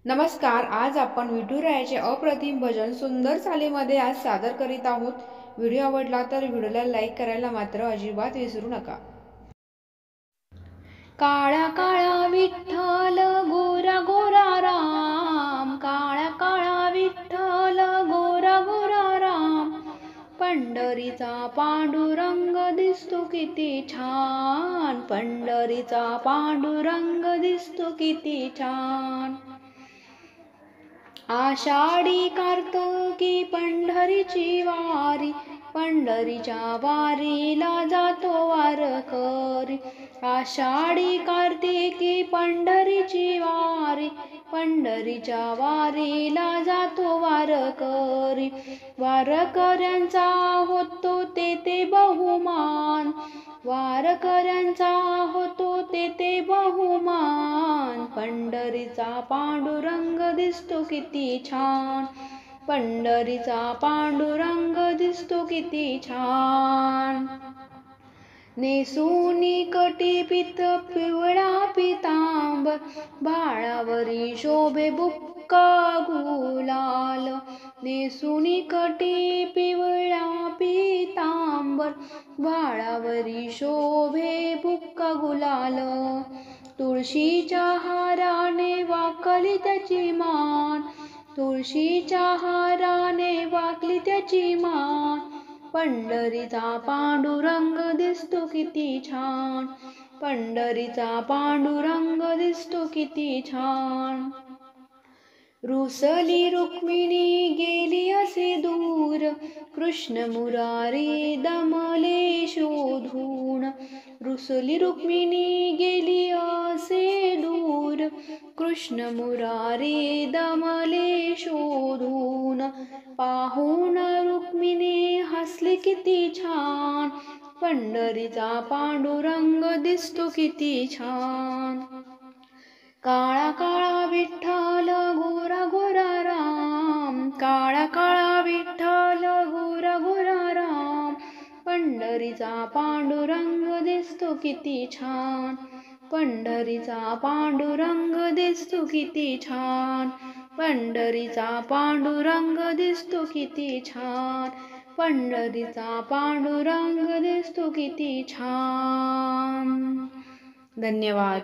नमस्कार. आज आपण विठुरायाचे अप्रतिम भजन सुंदर चालीमध्ये आज सादर करीत आहोत. व्हिडिओ आवडला तर व्हिडिओला लाईक करायला मात्र अजिबात विसरू नका. काळा काळा विठ्ठल गोरा गोरा राम, काळा काळा विठ्ठल गोरा गोरा राम, पंढरीचा पांडुरंग दिसतो किती छान, पंढरीचा पांडुरंग दिसतो किती छान. आषाढी कार्तिकी पंढरीची वारी, पंढरीच्या वारीला जातो वारकरी. आषाढी कार्तिकी पंढरीची वारी, पंढरीच्या वारीला जातो वारकरी. वारकऱ्यांचा होतो तेथे बहुमान, वारकऱ्यांचा होतो तेथे बहुमान, पंढरीचा पांडुरंग दिसतो किती छान, पंढरीचा पांडुरंग दिसतो किती छान. नेसूनी कटिपित पिवळा पितांबर, बाळावरी शोभे बुक्का गुलाल. नेसूनी कटी पिवळा पितांबर, बाळावरी शोभे बुक्का गुलाल. तुळशीच्या हाराने वाकली त्याची मान, तुळशीच्या हाराने वाकली त्याची मान, पंढरीचा पांडुरंग दिसतो किती छान, पंढरीचा पांडुरंग दिसतो किती छान. रुसली रुक्मिणी गेली असे दूर, कृष्ण मुरारी दमले शोधून. रुसली रुक्मिणी गेली असे दूर, कृष्ण मुरारी दमले शोधून. पाहून रुक्मिणी हसली किती छान, पंढरीचा पांडुरंग दिसतो किती छान. काळा काळा विठ्ठल गोरा गोरा राम, काळा काळा विठ्ठल गोरा गोरा राम, पंढरीचा पांडुरंग दिसतो किती छान, पंढरीचा पांडुरंग दिसतो किती छान, पंढरीचा पांडुरंग दिसतो किती छान, पंढरीचा पांडुरंग दिसतो किती छान. धन्यवाद.